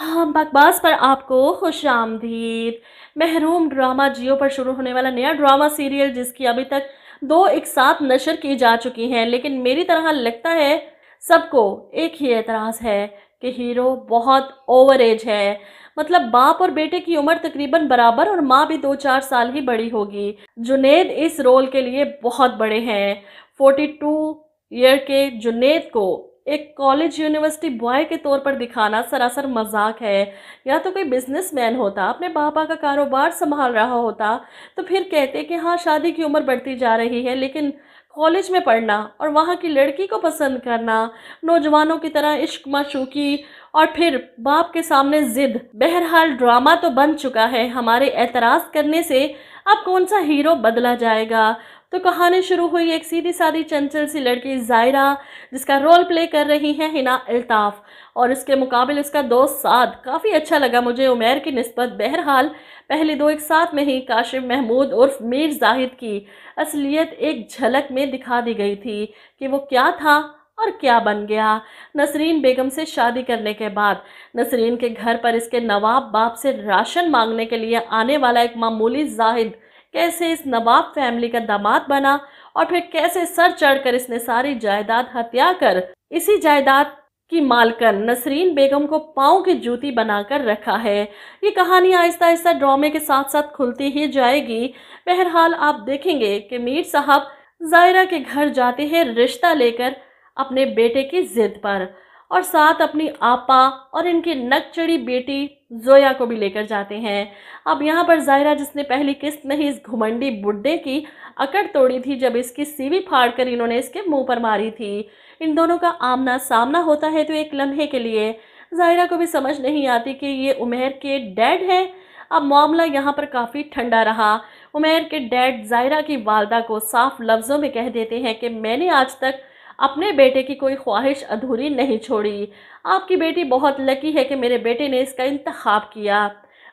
हाँ, बकवास पर आपको खुशामदीद। महरूम ड्रामा जियो पर शुरू होने वाला नया ड्रामा सीरियल जिसकी अभी तक 2 एक साथ नशर की जा चुकी हैं, लेकिन मेरी तरह लगता है सबको एक ही एतराज़ है कि हीरो बहुत ओवर एज है। मतलब बाप और बेटे की उम्र तकरीबन बराबर और माँ भी 2-4 साल ही बड़ी होगी। जुनैद इस रोल के लिए बहुत बड़े हैं। 42 ईयर के जुनैद को एक कॉलेज यूनिवर्सिटी बॉय के तौर पर दिखाना सरासर मजाक है। या तो कोई बिजनेसमैन होता, अपने पापा का कारोबार संभाल रहा होता, तो फिर कहते कि हाँ शादी की उम्र बढ़ती जा रही है, लेकिन कॉलेज में पढ़ना और वहाँ की लड़की को पसंद करना, नौजवानों की तरह इश्क माशूकी और फिर बाप के सामने जिद। बहरहाल ड्रामा तो बन चुका है, हमारे एतराज़ करने से अब कौन सा हीरो बदला जाएगा। तो कहानी शुरू हुई एक सीधी सादी चंचल सी लड़की जायरा, जिसका रोल प्ले कर रही है हिना अल्ताफ, और इसके मुकाबले इसका दोस्त साद काफ़ी अच्छा लगा मुझे उमैर की निस्बत। बहरहाल पहले 2 एक साथ में ही काशिफ महमूद उर्फ मीर जाहिद की असलियत एक झलक में दिखा दी गई थी कि वो क्या था और क्या बन गया। नसरीन बेगम से शादी करने के बाद नसरीन के घर पर इसके नवाब बाप से राशन मांगने के लिए आने वाला एक मामूली जाहिद कैसे इस नवाब फैमिली का दामाद बना, और फिर कैसे सर चढ़कर इसने सारी जायदाद हत्या कर इसी जायदाद की मालकन नसरीन बेगम को पाँव की जूती बनाकर रखा है। ये कहानी आहिस्ता आहिस्ता ड्रामे के साथ साथ खुलती ही जाएगी। बहरहाल आप देखेंगे कि मीर साहब जायरा के घर जाते हैं रिश्ता लेकर अपने बेटे की जिद पर, और साथ अपनी आपा और इनकी नकचड़ी बेटी जोया को भी लेकर जाते हैं। अब यहाँ पर जायरा, जिसने पहली किस्त में ही इस घुमंडी बुड्ढे की अकड़ तोड़ी थी जब इसकी सीवी फाड़कर इन्होंने इसके मुंह पर मारी थी, इन दोनों का आमना सामना होता है तो एक लम्हे के लिए जायरा को भी समझ नहीं आती कि ये उमैर के डैड हैं। अब मामला यहाँ पर काफ़ी ठंडा रहा। उमैर के डैड जायरा की वालदा को साफ लफ्ज़ों में कह देते हैं कि मैंने आज तक अपने बेटे की कोई ख्वाहिश अधूरी नहीं छोड़ी। आपकी बेटी बहुत लकी है कि मेरे बेटे ने इसका इंतखाब किया।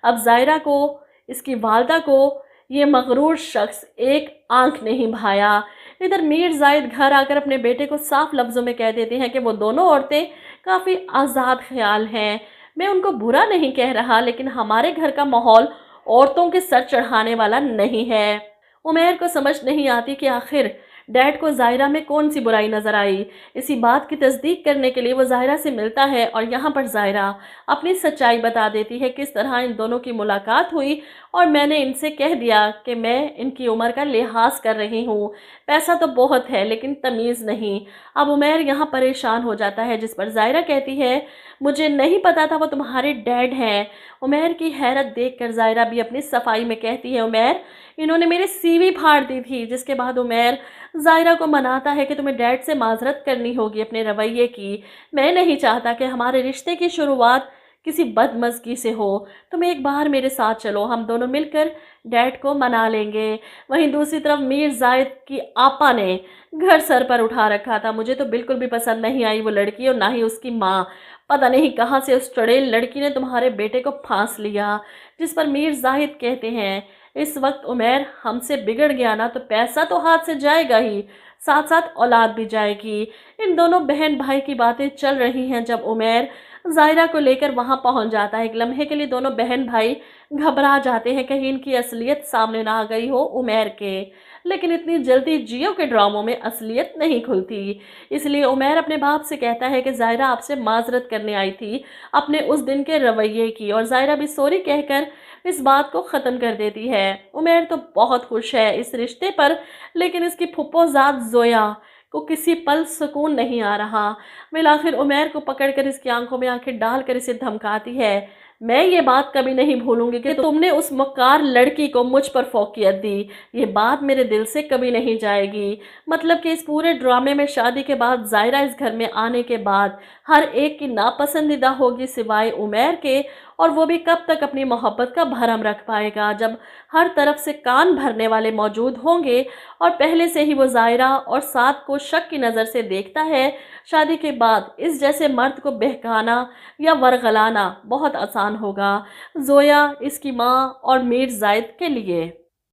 अब जायरा को, इसकी वालदा को, ये मगरूर शख्स एक आंख नहीं भाया। इधर मीर जायद घर आकर अपने बेटे को साफ लफ्ज़ों में कह देते हैं कि वो दोनों औरतें काफ़ी आज़ाद ख्याल हैं। मैं उनको बुरा नहीं कह रहा, लेकिन हमारे घर का माहौल औरतों के सर चढ़ाने वाला नहीं है। उमैर को समझ नहीं आती कि आखिर डैड को जायरा में कौन सी बुराई नज़र आई। इसी बात की तस्दीक करने के लिए वो जायरा से मिलता है और यहाँ पर जायरा अपनी सच्चाई बता देती है किस तरह इन दोनों की मुलाकात हुई, और मैंने इनसे कह दिया कि मैं इनकी उम्र का लिहाज कर रही हूँ, पैसा तो बहुत है लेकिन तमीज़ नहीं। अब उमैर यहाँ परेशान हो जाता है, जिस पर जायरा कहती है मुझे नहीं पता था वो तुम्हारे डैड हैं। उमैर की हैरत देखकर जायरा भी अपनी सफाई में कहती है उमैर, इन्होंने मेरी सीवी फाड़ दी थी। जिसके बाद उमैर जायरा को मनाता है कि तुम्हें डैड से माजरत करनी होगी अपने रवैये की। मैं नहीं चाहता कि हमारे रिश्ते की शुरुआत किसी बदमज़गी से हो। तुम एक बार मेरे साथ चलो, हम दोनों मिलकर डैड को मना लेंगे। वहीं दूसरी तरफ मीर जायद की आपा ने घर सर पर उठा रखा था। मुझे तो बिल्कुल भी पसंद नहीं आई वो लड़की और ना ही उसकी माँ। पता नहीं कहाँ से उस चुड़ैल लड़की ने तुम्हारे बेटे को फांस लिया। जिस पर मीर जाहिद कहते हैं इस वक्त उमैर हमसे बिगड़ गया ना तो पैसा तो हाथ से जाएगा ही, साथ साथ औलाद भी जाएगी। इन दोनों बहन भाई की बातें चल रही हैं जब उमैर जायरा को लेकर वहां पहुंच जाता है। एक लम्हे के लिए दोनों बहन भाई घबरा जाते हैं कहीं इनकी असलियत सामने ना आ गई हो उमैर के। लेकिन इतनी जल्दी जियो के ड्रामों में असलियत नहीं खुलती, इसलिए उमैर अपने बाप से कहता है कि जायरा आपसे माजरत करने आई थी अपने उस दिन के रवैये की, और जायरा भी सॉरी कहकर इस बात को ख़त्म कर देती है। उमैर तो बहुत खुश है इस रिश्ते पर, लेकिन इसकी फुप्पोजाद जोया को किसी पल सुकून नहीं आ रहा। मिल आखिर उमैर को पकड़कर इसकी आंखों में आंखें डालकर इसे धमकाती है, मैं ये बात कभी नहीं भूलूंगी कि तुमने उस मक्कार लड़की को मुझ पर फोकियत दी। ये बात मेरे दिल से कभी नहीं जाएगी। मतलब कि इस पूरे ड्रामे में शादी के बाद जायरा इस घर में आने के बाद हर एक की नापसंदीदा होगी सिवाय उमैर के, और वो भी कब तक अपनी मोहब्बत का भरम रख पाएगा जब हर तरफ से कान भरने वाले मौजूद होंगे। और पहले से ही वो जायरा और साथ को शक की नज़र से देखता है। शादी के बाद इस जैसे मर्द को बहकाना या वरगलाना बहुत आसान होगा जोया, इसकी माँ और मीर जायद के लिए।